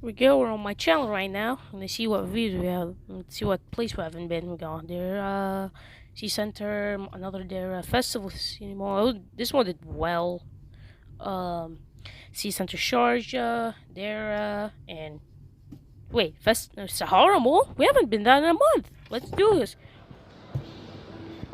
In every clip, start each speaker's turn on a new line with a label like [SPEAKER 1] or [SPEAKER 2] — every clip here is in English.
[SPEAKER 1] We go. We're on my channel right now. Let's see what views we have. Let's see what place we haven't been. We got there, Sea Center, another there, festivals anymore. Oh, this one did well. Um, Sea Center Sharjah, there, and wait, Sahara Mall. We haven't been there in a month. Let's do this.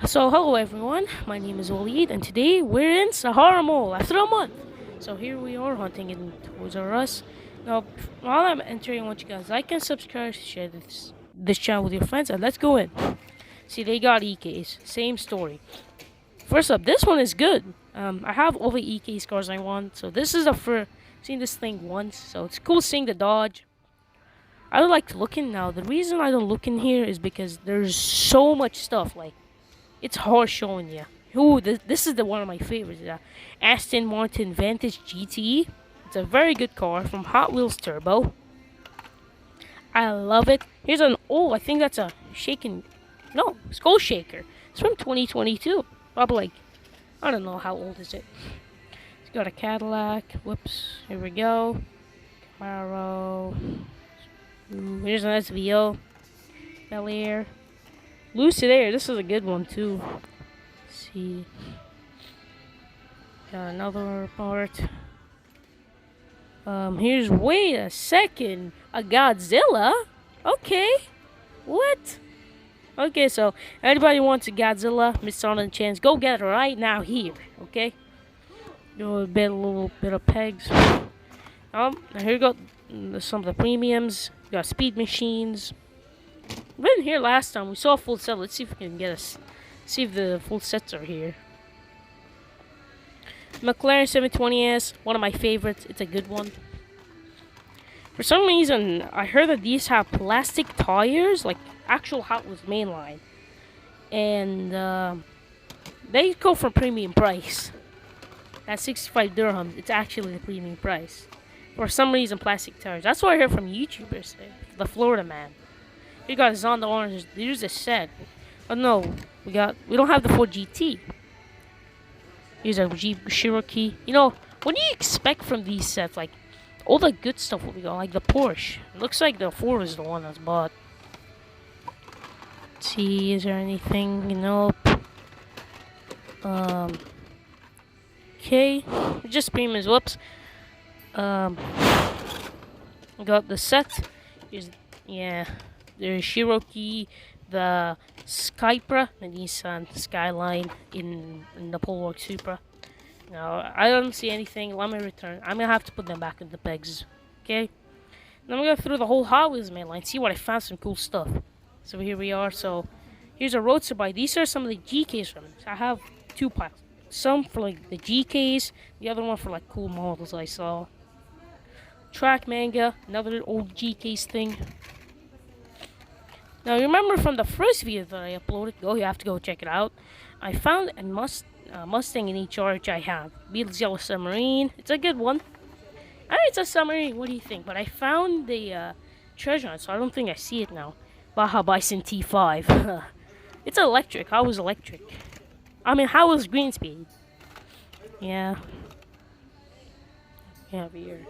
[SPEAKER 1] So, hello everyone. My name is Walid, and today we're in Sahara Mall after a month. So here we are hunting in Toys R Us. Now, while I'm entering, I want you guys like and subscribe, share this channel with your friends, and let's go in. See, they got EKs. Same story. First up, this one is good. I have all the EK cars I want, so this is the first. Seen this thing once, so it's cool seeing the Dodge. I don't like to look in now. The reason I don't look in here is because there's so much stuff. Like, it's hard showing you. Ooh, this is the one of my favorites. Aston Martin Vantage GTE. It's a very good car from Hot Wheels Turbo. I love it. Here's an I think that's a Skull Shaker. It's from 2022. Probably like, I don't know how old is it. It's got a Cadillac. Whoops. Here we go. Camaro. Ooh, here's an SVO. Bel Air. Lucid Air. This is a good one too. Let's see. Got another part. Wait a second. A Godzilla? Okay. What? Okay, so anybody wants a Godzilla, Miss on the chance, go get it right now here, okay? Do a little bit of pegs. Here you go. Some of the premiums. We got speed machines. We been here last time. We saw a full set. Let's see if we can get us. See if the full sets are here. McLaren 720S, one of my favorites. It's a good one. For some reason, I heard that these have plastic tires, like actual Hot Wheels mainline, and they go for premium price. At 65 dirhams, it's actually the premium price. For some reason, plastic tires. That's what I heard from YouTubers. The Florida man. We got Zonda Orange. There's a set. Oh no, we don't have the Ford GT. Here's a Jeep Cherokee. You know, what do you expect from these sets? Like, all the good stuff we got, like the Porsche. It looks like the Ford is the one that's bought. Let's see, is there anything? Nope. Okay. Just premiums, whoops. We got the set. There's Cherokee, the Skypra, the Nissan Skyline in the Polestar Supra. No, I don't see anything. Let me return. I'm gonna have to put them back in the pegs. Okay? Then I'm gonna go through the whole Hot Wheels mainline, see what I found, some cool stuff. So here we are. So here's a Roadster bike. These are some of the GKs from it. I have two piles. Some for like the GKs, the other one for like cool models I saw. Track Manga, another old GKs thing. Now, remember from the first video that I uploaded, you have to go check it out. I found a Mustang in HR which I have. Beatles Yellow Submarine. It's a good one. It's a submarine. What do you think? But I found the treasure hunt, so I don't think I see it now. Baja Bison T5. It's electric. How was electric? I mean, how was green speed? Yeah. We have here.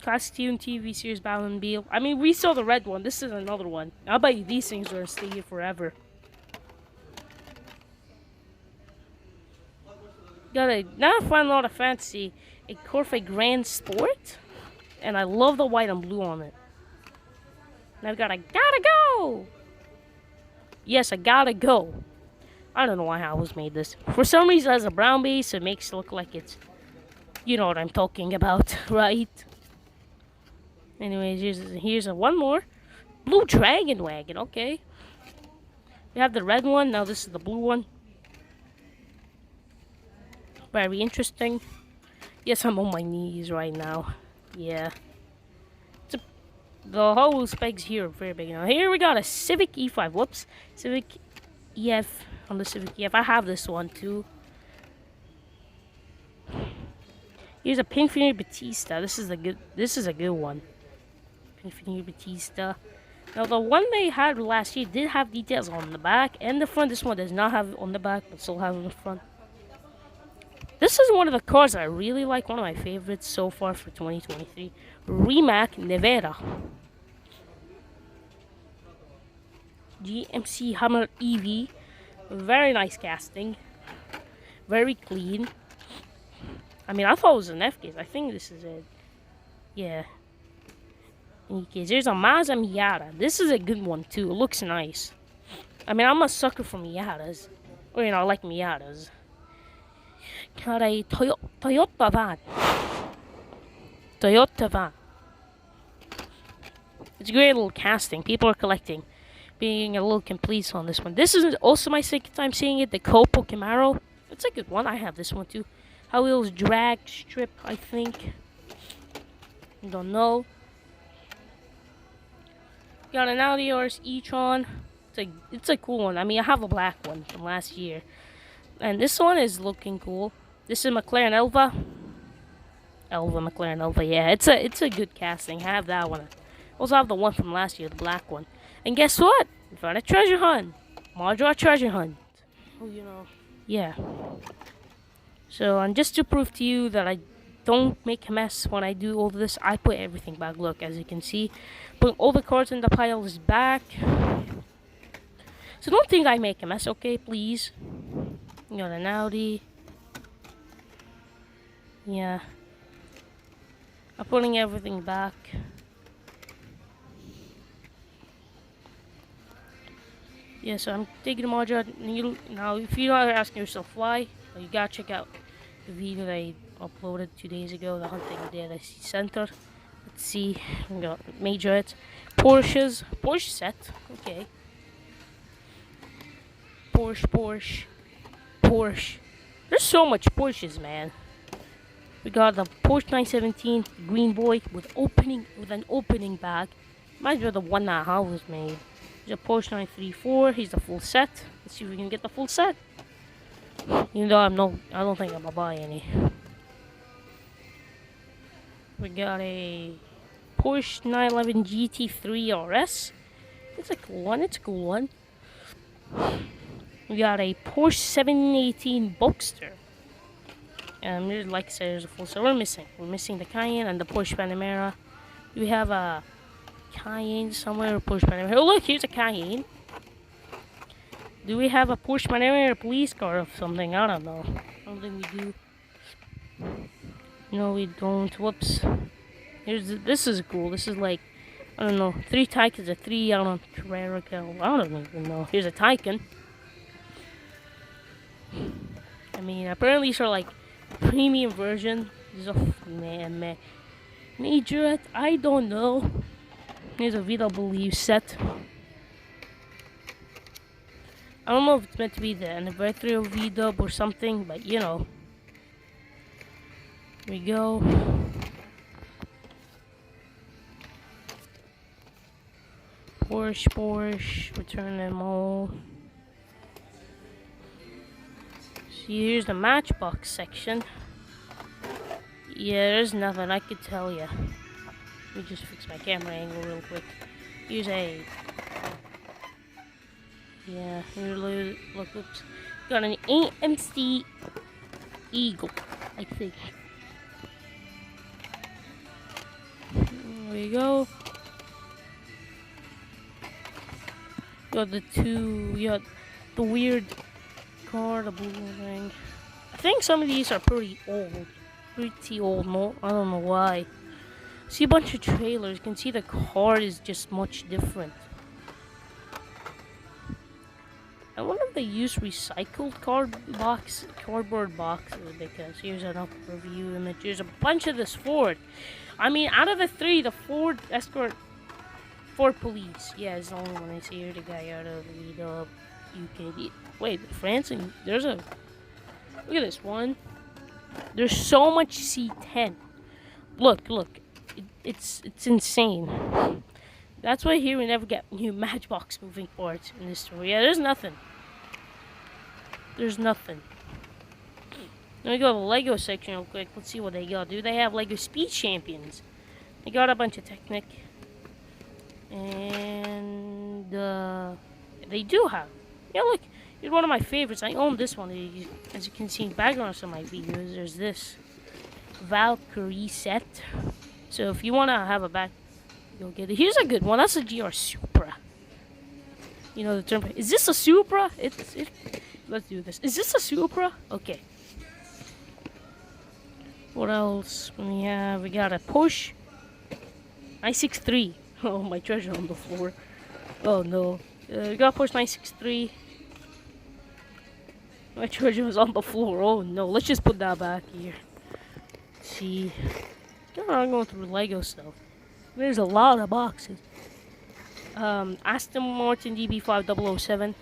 [SPEAKER 1] Classic Tune TV series Battle and Beal. I mean, we saw the red one. This is another one. I'll bet you these things are gonna stay here forever. Now I find a lot of fantasy. A Corvette Grand Sport. And I love the white and blue on it. And I've got a gotta go! Yes, I gotta go. I don't know why I was made this. For some reason, it has a brown base. It makes it look like it's... You know what I'm talking about, right? Anyways, here's one more. Blue Dragon Wagon, okay. We have the red one, now this is the blue one. Very interesting. Yes, I'm on my knees right now. Yeah. The whole specs here are very big. Now here we got a Civic E5. Whoops. Civic EF on the Civic EF. I have this one too. Here's a Pininfarina Batista. This is a good one. Pininfarina Batista. Now the one they had last year did have details on the back and the front. This one does not have it on the back, but still has it on the front. This is one of the cars that I really like. One of my favorites so far for 2023. Rimac Nevada. GMC Hummer EV. Very nice casting. Very clean. I mean, I thought it was an F case. I think this is it. Yeah. In any case, there's a Mazda Miata. This is a good one too. It looks nice. I mean, I'm a sucker for Miatas. Or, I like Miatas. Got a Toyota van. Toyota van. It's a great little casting. People are collecting. Being a little complete on this one. This is also my second time seeing it. The Copo Camaro. It's a good one. I have this one too. Hot Wheels drag strip, I think. Don't know. Got an Audi RS e-tron. It's a cool one. I mean, I have a black one from last year. And this one is looking cool. This is McLaren Elva. McLaren Elva, yeah. It's a good casting. I have that one. I also have the one from last year, the black one. And guess what? We found a treasure hunt. Modular treasure hunt. Oh, yeah. So, and just to prove to you that I don't make a mess when I do all this, I put everything back. Look, as you can see, put all the cards in the piles back. So don't think I make a mess, okay? Please. You got an Audi. Yeah. I'm putting everything back. Yeah, so I'm taking the module. Now, if you're not asking yourself why, well, you gotta check out the video that I uploaded 2 days ago, the hunting day at IC Center. Let's see, we got major hits. Porsche set, okay. Porsche. There's so much Porsches, man. We got the Porsche 917 Green Boy with an opening bag. Reminds me of the one that was made. There's a Porsche 934. Here's the full set. Let's see if we can get the full set. Even though I don't think I'm gonna buy any. We got a Porsche 911 GT3 RS. It's a cool one. We got a Porsche 718 Boxster. Like I said, there's a full set. We're missing the Cayenne and the Porsche Panamera. We have a Cayenne somewhere, Porsche Panamera. Oh look, here's a Cayenne. Do we have a Porsche Panamera, a police car or something? I don't know. I don't think we do. No, we don't. Whoops. This is cool. This is like, I don't know, 3 Taycans, a 3, I don't know, Carrera, I don't even know. Here's a Taycan. I mean, apparently these are like premium version. This is a major, I don't know. Here's a VW set. I don't know if it's meant to be the anniversary of VW or something, but you know. Here we go. Porsche, return them all. See, here's the Matchbox section. Yeah, there's nothing I could tell you. Let me just fix my camera angle real quick. Here's a... Yeah, here, look, oops. Got an AMC Eagle, I think. There we go. Got the weird car, the blue thing. I think some of these are pretty old. No, I don't know why. See a bunch of trailers. You can see the car is just much different. I wonder if they use recycled cardboard boxes, because here's an overview image. There's a bunch of this Ford. I mean, out of the 3, the Ford Escort, Ford Police. Yeah, it's the only one I see here. The guy out of the UK. Wait, France? And there's a... Look at this one. There's so much C10. Look. It's insane. That's why here we never get new Matchbox moving parts in this story. Yeah, there's nothing. Let me go to the Lego section real quick. Let's see what they got. Do they have Lego Speed Champions? They got a bunch of Technic. And they do have. Yeah, look. It's one of my favorites. I own this one. As you can see in the background of my videos, there's this Valkyrie set. So if you want to have a back, go get it. Here's a good one. That's a GR Supra. You know the term. Is this a Supra? Let's do this. Is this a Supra? Okay. What else? We got a Porsche 963. Oh, my treasure on the floor. Oh no. We got Porsche 963. My treasure was on the floor. Oh no. Let's just put that back here. Let's see. I'm going through Lego stuff. There's a lot of boxes. Aston Martin DB5007.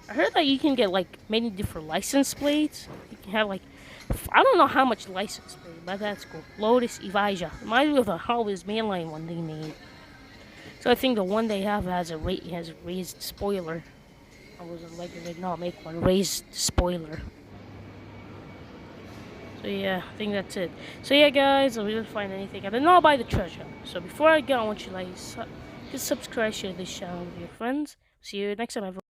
[SPEAKER 1] I heard that you can get like many different license plates. You can have like, I don't know how much license plate, but that's cool. Lotus Evija. Reminds me of a Hollis mainline one they made. So I think the one they have has a raised spoiler. I was like, they did not make one raised spoiler. So yeah, I think that's it. So yeah, guys, I didn't find anything. I did not buy the treasure. So before I go, I want you to like, just subscribe, share this channel with your friends. See you next time, everyone.